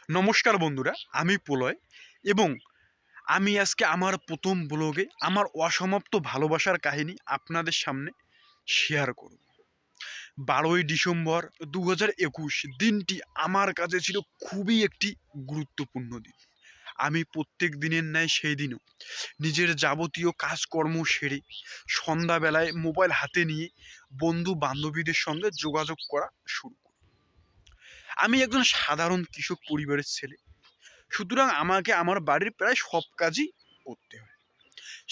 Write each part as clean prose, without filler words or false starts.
নমস্কার বন্ধুরা, আমি প্রলয় এবং আমি আজকে আমার প্রথম ব্লগে আমার অসমাপ্ত ভালোবাসার কাহিনী আপনাদের সামনে শেয়ার করব। 12ই ডিসেম্বর 2021 দিনটি আমার কাছে ছিল খুবই একটি গুরুত্বপূর্ণ দিন। আমি প্রত্যেক দিনের ন্যায় সেই দিনও নিজের যাবতীয় কাজকর্ম সেরে সন্ধ্যাবেলায় মোবাইল হাতে নিয়ে বন্ধু বান্ধবীদের সঙ্গে যোগাযোগ করা শুরু করি। আমি একজন সাধারণ কৃষক পরিবারের ছেলে, সুতরাং আমাকে আমার বাড়ির প্রায় সব কাজই করতে হয়।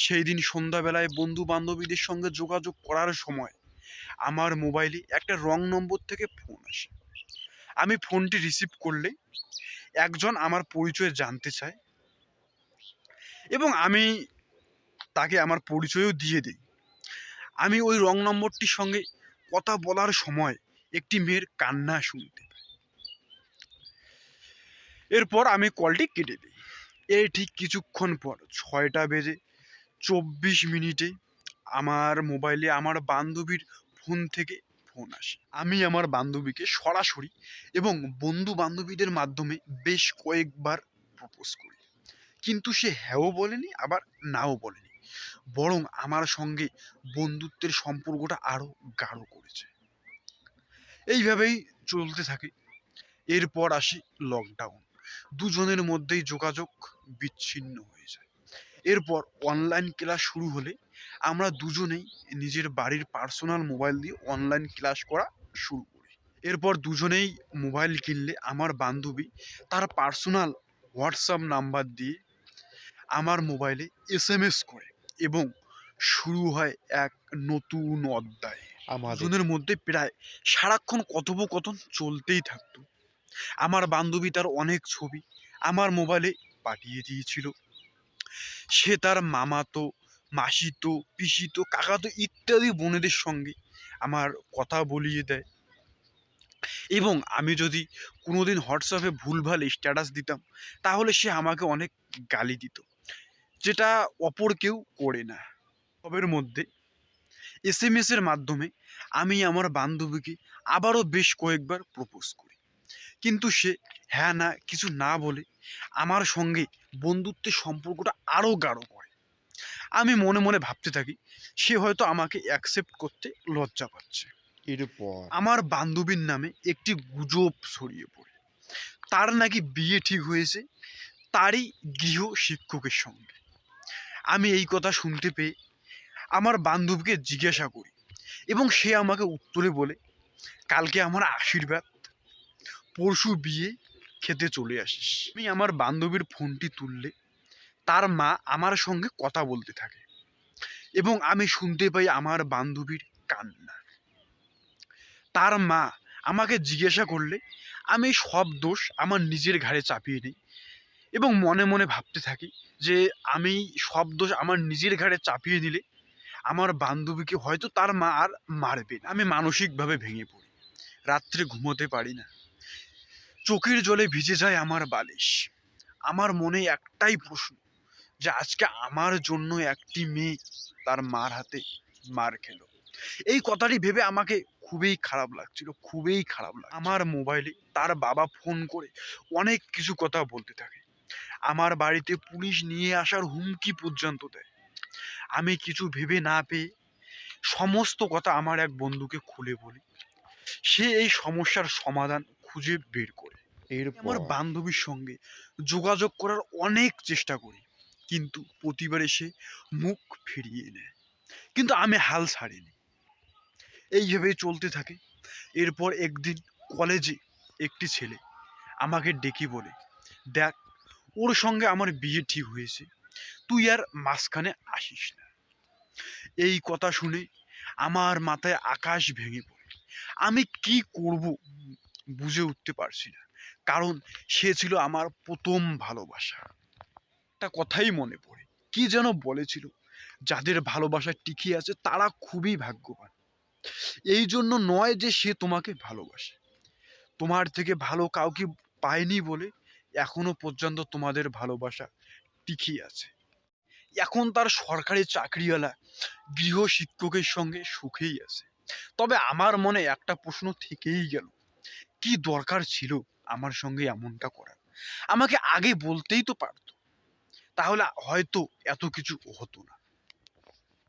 সেই দিন সন্ধ্যাবেলায় বন্ধু বান্ধবীদের সঙ্গে যোগাযোগ করার সময় আমার মোবাইলে একটা রং নম্বর থেকে ফোন আসে। আমি ফোনটি রিসিভ করলে একজন আমার পরিচয় জানতে চায় এবং আমি তাকে আমার পরিচয়ও দিয়ে দিই। আমি ওই রং নম্বরটির সঙ্গে কথা বলার সময় একটি মেয়ের কান্না শুনতে পাই। এরপর আমি কলটি কেটে দিই। এর ঠিক কিছুক্ষণ পর 6টা বেজে 24 মিনিটে আমার মোবাইলে আমার বান্ধবীর ফোন থেকে ফোন আসে। আমি আমার বান্ধবীকে সরাসরি এবং বন্ধু বান্ধবীদের মাধ্যমে বেশ কয়েকবার প্রপোজ করি, কিন্তু সে হ্যাঁও বলেনি আবার নাও বলেনি, বরং আমার সঙ্গে বন্ধুত্বের সম্পর্কটা আরো গাঢ় করেছে। এইভাবেই চলতে থাকে। এরপর আসি লকডাউন। দুজনের মধ্যেই যোগাযোগ বিচ্ছিন্ন হয়ে যায়। এরপর অনলাইন ক্লাস শুরু হলে আমরা দুজনেই নিজের বাড়ির পার্সোনাল মোবাইল দিয়ে অনলাইন ক্লাস করা শুরু করি। এরপর দুজনেই মোবাইল কিনলে আমার বান্ধবী তার পার্সোনাল হোয়াটসঅ্যাপ নাম্বার দিয়ে আমার মোবাইলে এসএমএস করে এবং শুরু হয় এক নতুন অধ্যায়। আমাদের। দুজনের মধ্যে প্রায় সারাক্ষণ কথোপকথন চলতেই থাকতো। আমার বান্ধবী তার অনেক ছবি আমার মোবাইলে পাঠিয়ে দিয়েছিল। সে তার মামাতো, মাসিতো, পিসিতো, কাকাতো ইত্যাদি বোনেদের সঙ্গে আমার কথা বলিয়ে দেয় এবং আমি যদি কোনোদিন হোয়াটসঅ্যাপে ভুলভাল স্ট্যাটাস দিতাম তাহলে সে আমাকে অনেক গালি দিত, যেটা অপর কেউ করে না। সবের মধ্যে এসএমএস এর মাধ্যমে আমি আমার বান্ধবীকে আবারও বেশ কয়েকবার প্রপোজ করি, কিন্তু সে হ্যাঁ না কিছু না বলে আমার সঙ্গে বন্ধুত্বের সম্পর্কটা আরও গাঢ় করে। আমি মনে মনে ভাবতে থাকি সে হয়তো আমাকে অ্যাকসেপ্ট করতে লজ্জা পাচ্ছে। এরপর আমার বান্ধবীর নামে একটি গুজব ছড়িয়ে পড়ে, তার নাকি বিয়ে ঠিক হয়েছে তারই গৃহ শিক্ষকের সঙ্গে। আমি এই কথা শুনতে পেয়ে আমার বান্ধবীকে জিজ্ঞাসা করি এবং সে আমাকে উত্তরে বলে, কালকে আমার আশীর্বাদ, পরশু বিয়ে, খেতে চলে আসিস। আমি আমার বান্ধবীর ফোনটি তুললে তার মা আমার সঙ্গে কথা বলতে থাকে এবং আমি শুনতে পাই আমার বান্ধবীর কান্না। তার মা আমাকে জিজ্ঞাসা করলে আমি সব দোষ আমার নিজের ঘাড়ে চাপিয়ে নিই এবং মনে মনে ভাবতে থাকি যে আমি সব দোষ আমার নিজের ঘাড়ে চাপিয়ে নিলে আমার বান্ধবীকে হয়তো তার মা আর মারবে না। আমি মানসিকভাবে ভেঙে পড়ি, রাত্রে ঘুমোতে পারি না, চোখের জলে ভিজে যায় আমার বালিশ। আমার মনে একটাই প্রশ্ন, যে আজকে আমার জন্য একটি মেয়ে তার মার হাতে মার খেলো। এই কথাটি ভেবে আমাকে খুবই খারাপ লাগছিল, খুবই খারাপ লাগে। আমার মোবাইলে তার বাবা ফোন করে অনেক কিছু কথা বলতে থাকে, আমার বাড়িতে পুলিশ নিয়ে আসার হুমকি পর্যন্ত দেয়। আমি কিছু ভেবে না পেয়ে সমস্ত কথা আমার এক বন্ধুকে খুলে বলি। সে এই সমস্যার সমাধান খুঁজে বের করে। আমার এরপর বান্ধবীর সঙ্গে যোগাযোগ করার অনেক চেষ্টা করি, কিন্তু প্রতিবারে সে মুখ ফিরিয়ে নেয়, কিন্তু আমি হাল ছাড়িনি। এইভাবেই চলতে থাকে। এরপর একদিন কলেজে একটি ছেলে আমাকে ডেকে বলে, দেখ, ওর সঙ্গে আমার বিয়ে ঠিক হয়েছে, তুই আর মাঝখানে আসিস না। এই কথা শুনে আমার মাথায় আকাশ ভেঙে পড়ে। আমি কি করব বুঝে উঠতে পারছি না, কারণ সে ছিল আমার প্রথম ভালোবাসা। একটা কথাই মনে পড়ে, কি যেন বলেছিল, যাদের ভালোবাসা টিকে আছে তারা খুবই ভাগ্যবান। এই জন্য নয় যে সে তোমাকে ভালোবাসে, তোমার থেকে ভালো কাউকে পায়নি বলে এখনো পর্যন্ত তোমাদের ভালোবাসা টিকে আছে। এখন তার সরকারি চাকরিওয়ালা গৃহ শিক্ষকের সঙ্গে সুখেই আছে। তবে আমার মনে একটা প্রশ্ন থেকেই গেল, কি দরকার ছিল আমার সঙ্গে এমনটা করার? আমাকে আগে বলতেই তো পারতো, তাহলে হয়তো এত কিছু হতো না।